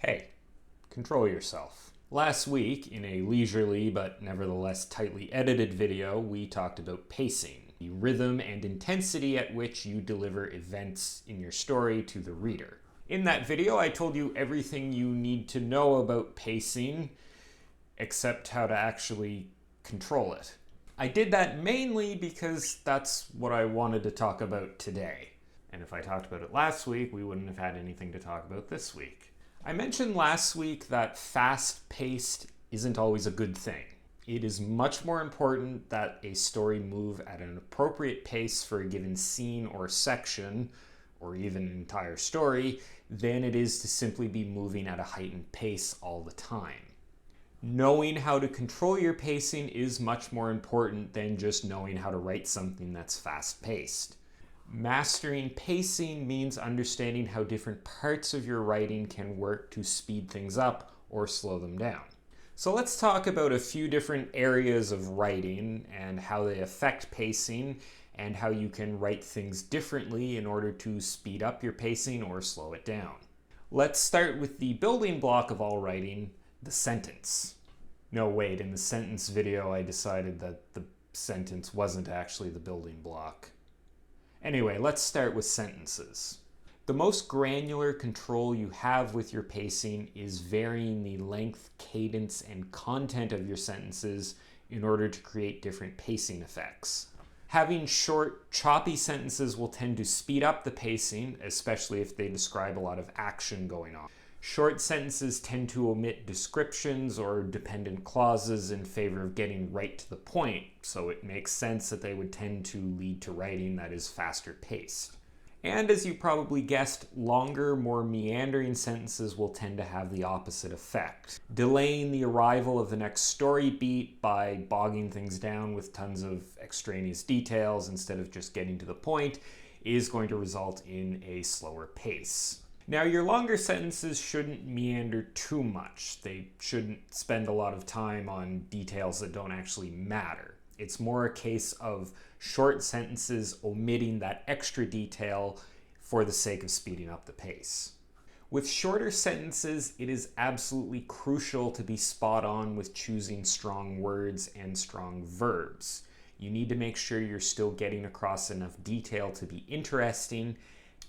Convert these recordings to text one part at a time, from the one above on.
Hey, control yourself. Last week, in a leisurely but nevertheless tightly edited video, we talked about pacing, the rhythm and intensity at which you deliver events in your story to the reader. In that video, I told you everything you need to know about pacing, except how to actually control it. I did that mainly because that's what I wanted to talk about today. And if I talked about it last week, we wouldn't have had anything to talk about this week. I mentioned last week that fast-paced isn't always a good thing. It is much more important that a story move at an appropriate pace for a given scene or section, or even an entire story, than it is to simply be moving at a heightened pace all the time. Knowing how to control your pacing is much more important than just knowing how to write something that's fast-paced. Mastering pacing means understanding how different parts of your writing can work to speed things up or slow them down. So let's talk about a few different areas of writing and how they affect pacing and how you can write things differently in order to speed up your pacing or slow it down. Let's start with the building block of all writing, the sentence. No, wait, in the sentence video I decided that the sentence wasn't actually the building block. Anyway, let's start with sentences. The most granular control you have with your pacing is varying the length, cadence, and content of your sentences in order to create different pacing effects. Having short, choppy sentences will tend to speed up the pacing, especially if they describe a lot of action going on. Short sentences tend to omit descriptions or dependent clauses in favor of getting right to the point, so it makes sense that they would tend to lead to writing that is faster paced. And as you probably guessed, longer, more meandering sentences will tend to have the opposite effect. Delaying the arrival of the next story beat by bogging things down with tons of extraneous details instead of just getting to the point is going to result in a slower pace. Now, your longer sentences shouldn't meander too much. They shouldn't spend a lot of time on details that don't actually matter. It's more a case of short sentences omitting that extra detail for the sake of speeding up the pace. With shorter sentences, it is absolutely crucial to be spot on with choosing strong words and strong verbs. You need to make sure you're still getting across enough detail to be interesting,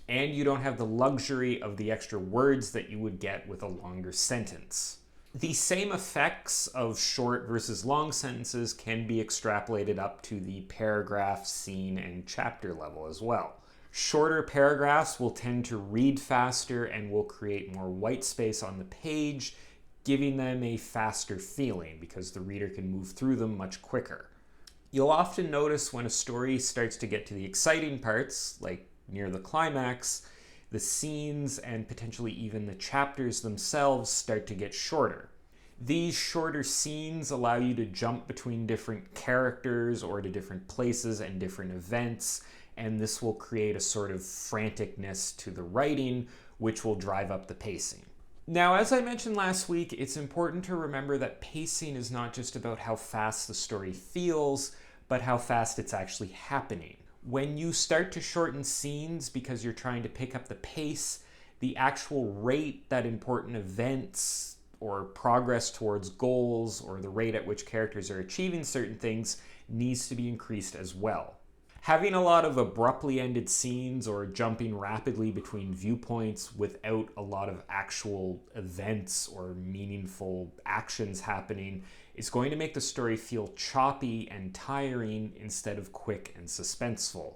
and you don't have the luxury of the extra words that you would get with a longer sentence. The same effects of short versus long sentences can be extrapolated up to the paragraph, scene, and chapter level as well. Shorter paragraphs will tend to read faster and will create more white space on the page, giving them a faster feeling because the reader can move through them much quicker. You'll often notice when a story starts to get to the exciting parts, like near the climax, the scenes and potentially even the chapters themselves start to get shorter. These shorter scenes allow you to jump between different characters or to different places and different events, and this will create a sort of franticness to the writing, which will drive up the pacing. Now, as I mentioned last week, it's important to remember that pacing is not just about how fast the story feels, but how fast it's actually happening. When you start to shorten scenes because you're trying to pick up the pace, the actual rate that important events or progress towards goals or the rate at which characters are achieving certain things needs to be increased as well. Having a lot of abruptly ended scenes or jumping rapidly between viewpoints without a lot of actual events or meaningful actions happening is going to make the story feel choppy and tiring instead of quick and suspenseful.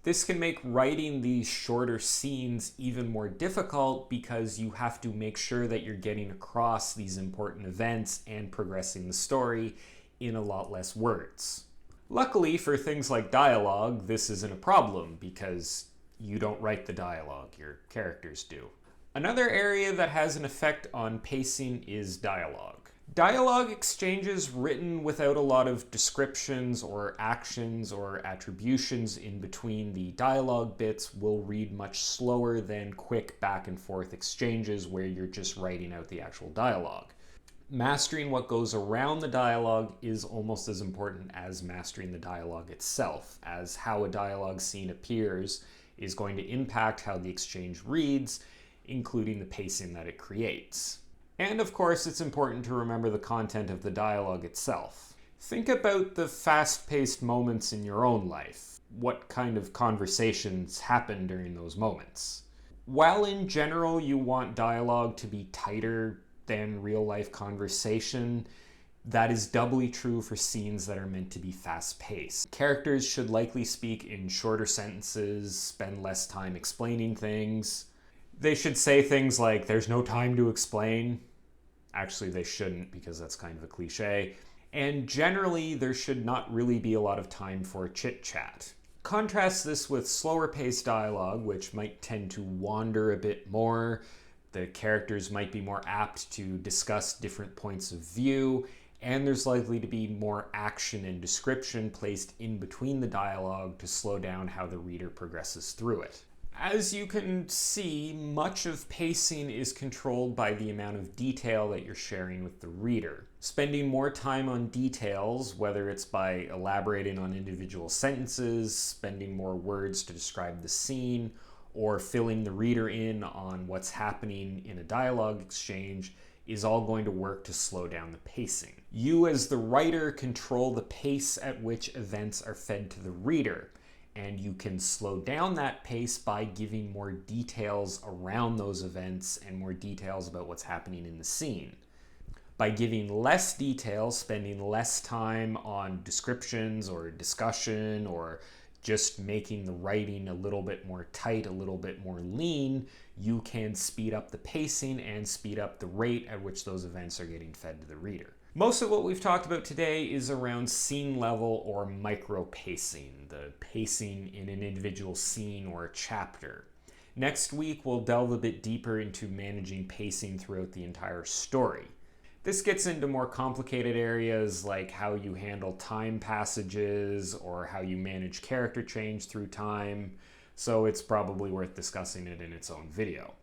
This can make writing these shorter scenes even more difficult because you have to make sure that you're getting across these important events and progressing the story in a lot less words. Luckily for things like dialogue, this isn't a problem because you don't write the dialogue, your characters do. Another area that has an effect on pacing is dialogue. Dialogue exchanges written without a lot of descriptions or actions or attributions in between the dialogue bits will read much slower than quick back and forth exchanges where you're just writing out the actual dialogue. Mastering what goes around the dialogue is almost as important as mastering the dialogue itself, as how a dialogue scene appears is going to impact how the exchange reads, including the pacing that it creates. And of course, it's important to remember the content of the dialogue itself. Think about the fast-paced moments in your own life. What kind of conversations happen during those moments? While in general you want dialogue to be tighter than real-life conversation, that is doubly true for scenes that are meant to be fast-paced. Characters should likely speak in shorter sentences, spend less time explaining things. They should say things like, "There's no time to explain." Actually, they shouldn't, because that's kind of a cliche. And generally, there should not really be a lot of time for chit-chat. Contrast this with slower-paced dialogue, which might tend to wander a bit more. The characters might be more apt to discuss different points of view, and there's likely to be more action and description placed in between the dialogue to slow down how the reader progresses through it. As you can see, much of pacing is controlled by the amount of detail that you're sharing with the reader. Spending more time on details, whether it's by elaborating on individual sentences, spending more words to describe the scene, or filling the reader in on what's happening in a dialogue exchange, is all going to work to slow down the pacing. You as the writer control the pace at which events are fed to the reader, and you can slow down that pace by giving more details around those events and more details about what's happening in the scene. By giving less details, spending less time on descriptions or discussion, or just making the writing a little bit more tight, a little bit more lean, you can speed up the pacing and speed up the rate at which those events are getting fed to the reader. Most of what we've talked about today is around scene level or micro pacing, the pacing in an individual scene or a chapter. Next week, we'll delve a bit deeper into managing pacing throughout the entire story. This gets into more complicated areas like how you handle time passages or how you manage character change through time, so it's probably worth discussing it in its own video,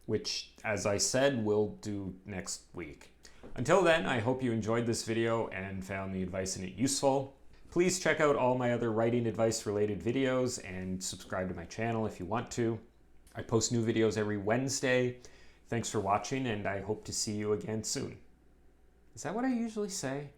which, as I said, we'll do next week. Until then, I hope you enjoyed this video and found the advice in it useful. Please check out all my other writing advice related videos and subscribe to my channel if you want to. I post new videos every Wednesday. Thanks for watching, and I hope to see you again soon. Is that what I usually say?